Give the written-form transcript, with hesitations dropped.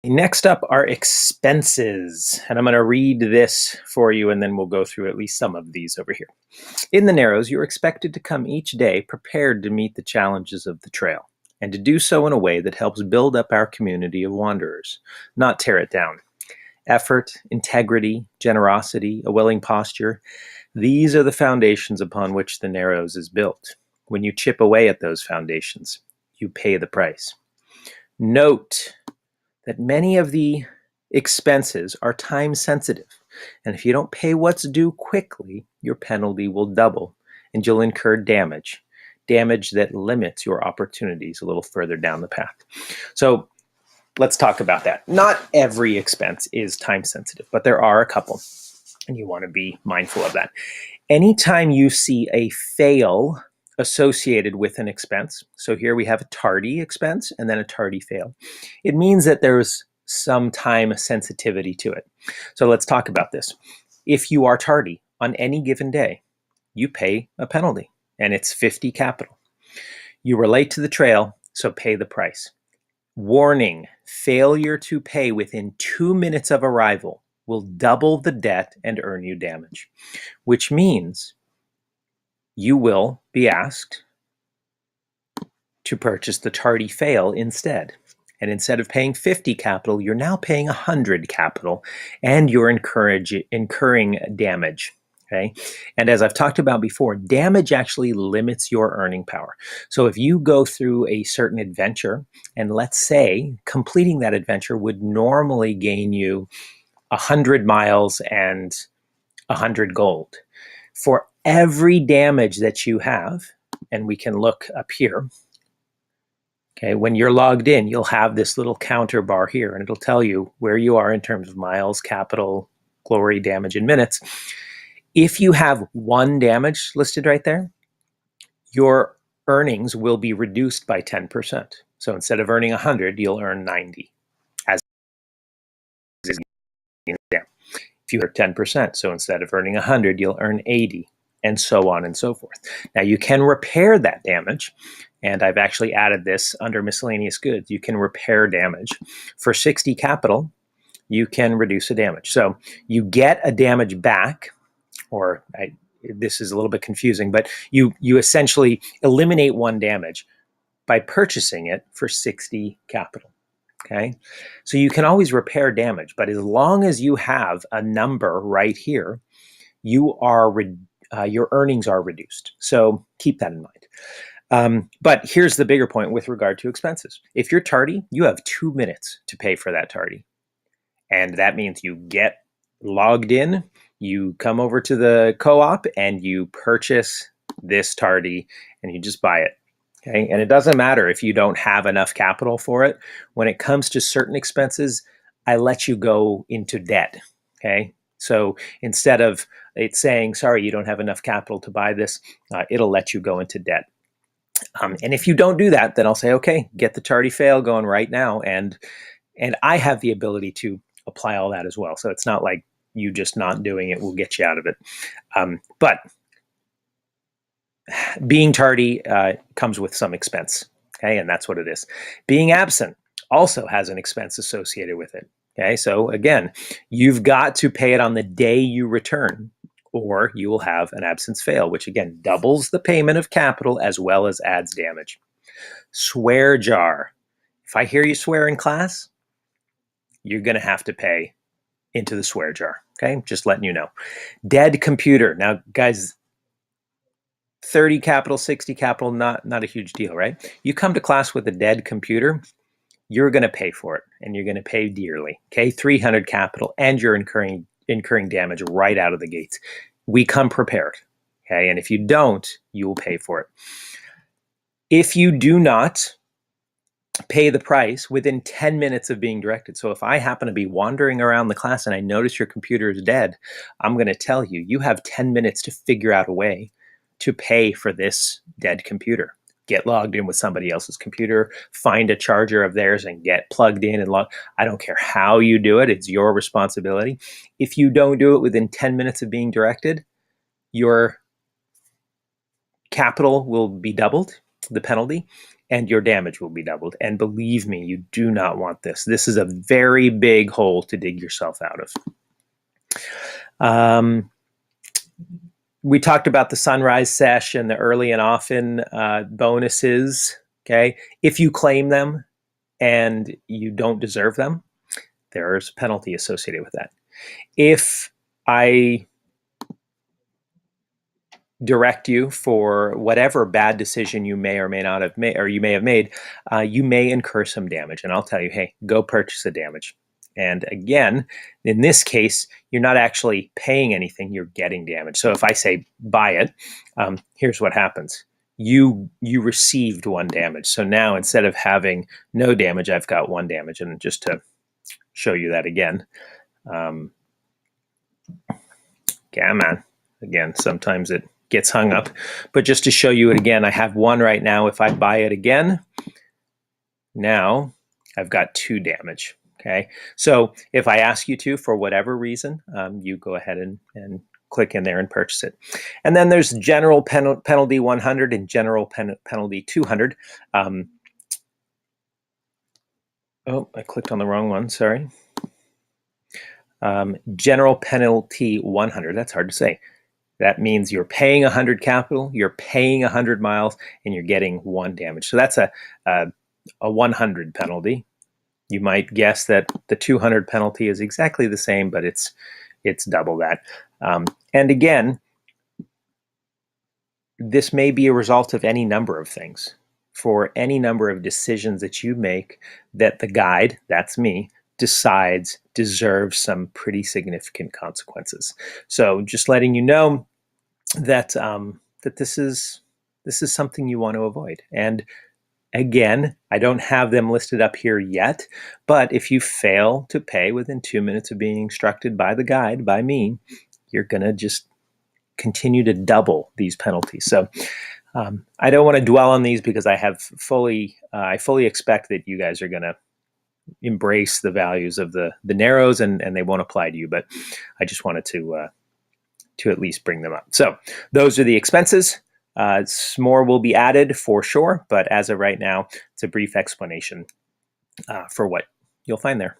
Next up are expenses. And I'm going to read this for you, and then we'll go through at least some of these over here. In the Narrows, you're expected to come each day prepared to meet the challenges of the trail, and to do so in a way that helps build up our community of wanderers, not tear it down. Effort, integrity, generosity, a willing posture, these are the foundations upon which the Narrows is built. When you chip away at those foundations, you pay the price. Note that many of the expenses are time sensitive, and if you don't pay what's due quickly, your penalty will double and you'll incur damage that limits your opportunities a little further down the path. So let's talk about that. Not every expense is time sensitive, but there are a couple, and you want to be mindful of that. Anytime you see a fail associated with an expense, so here we have a tardy expense and then a tardy fail, it means that there's some time sensitivity to it. So let's talk about this. If you are tardy on any given day, you pay a penalty, and it's 50 capital. You were late to the trail, so pay the price. Warning, failure to pay within 2 minutes of arrival will double the debt and earn you damage, which means you will be asked to purchase the tardy fail instead. And instead of paying 50 capital, you're now paying 100 capital, and you're incurring damage. Okay. And as I've talked about before, damage actually limits your earning power. So if you go through a certain adventure, and let's say completing that adventure would normally gain you 100 miles and 100 gold. For every damage that you have, and we can look up here, okay, when you're logged in, you'll have this little counter bar here, and it'll tell you where you are in terms of miles, capital, glory, damage, and minutes. If you have one damage listed right there, your earnings will be reduced by 10%. So instead of earning 100, you'll earn 90. As if you earn 10%, so instead of earning 100, you'll earn 80, and so on and so forth. Now you can repair that damage, and I've actually added this under miscellaneous goods. You can repair damage. For 60 capital, you can reduce a damage. So you get a damage back, or this is a little bit confusing, but you essentially eliminate one damage by purchasing it for 60 capital. Okay, so you can always repair damage, but as long as you have a number right here, you are your earnings are reduced. So keep that in mind. But here's the bigger point with regard to expenses. If you're tardy, you have 2 minutes to pay for that tardy, and that means you get logged in, you come over to the co-op, and you purchase this tardy, and you just buy it. Okay, and it doesn't matter if you don't have enough capital for it. When it comes to certain expenses, I let you go into debt. Okay, so instead of it saying, sorry, you don't have enough capital to buy this, it'll let you go into debt. And if you don't do that, then I'll say, okay, get the tardy fail going right now. And I have the ability to apply all that as well. So it's not like you just not doing it will get you out of it. But being tardy comes with some expense, okay, and that's what it is. Being absent also has an expense associated with it, okay? So again, you've got to pay it on the day you return, or you will have an absence fail, which again doubles the payment of capital as well as adds damage. Swear jar. If I hear you swear in class, you're going to have to pay into the swear jar, okay? Just letting you know. Dead computer. Now, guys, 30 capital, 60 capital, not a huge deal, right? You come to class with a dead computer, you're going to pay for it, and you're going to pay dearly, okay? 300 capital, and you're incurring damage right out of the gates. We come prepared, okay? And if you don't, you will pay for it. If you do not pay the price within 10 minutes of being directed, so if I happen to be wandering around the class and I notice your computer is dead, I'm going to tell you, you have 10 minutes to figure out a way to pay for this dead computer. Get logged in with somebody else's computer, find a charger of theirs and get plugged in and log. I don't care how you do it. It's your responsibility. If you don't do it within 10 minutes of being directed, your capital will be doubled, the penalty, and your damage will be doubled. And believe me, you do not want this. This is a very big hole to dig yourself out of. We talked about the sunrise sesh and the early and often bonuses. Okay, if you claim them and you don't deserve them, there's a penalty associated with that. If I direct you for whatever bad decision you may or may not have made, or you may have made, you may incur some damage. And I'll tell you, hey, go purchase the damage. And again, in this case, you're not actually paying anything, you're getting damage. So if I say buy it, here's what happens. You received 1 damage. So now instead of having no damage, I've got 1 damage. And just to show you that again, come on. Again, sometimes it gets hung up, but just to show you it again, I have 1 right now. If I buy it again, now I've got 2 damage. Okay, so if I ask you to, for whatever reason, you go ahead and click in there and purchase it. And then there's general penalty 100 and general penalty 200. Oh, I clicked on the wrong one, sorry. General penalty 100, that's hard to say. That means you're paying 100 capital, you're paying 100 miles, and you're getting 1 damage. So that's a 100 penalty. You might guess that the 200 penalty is exactly the same, but it's double that. And again, this may be a result of any number of things. For any number of decisions that you make that the guide, that's me, decides deserves some pretty significant consequences. So just letting you know that that this is something you want to avoid. And again, I don't have them listed up here yet, but if you fail to pay within 2 minutes of being instructed by the guide, by me, you're going to just continue to double these penalties. So I don't want to dwell on these because I fully expect that you guys are going to embrace the values of the narrows and they won't apply to you, but I just wanted to at least bring them up. So those are the expenses. More will be added for sure, but as of right now, it's a brief explanation for what you'll find there.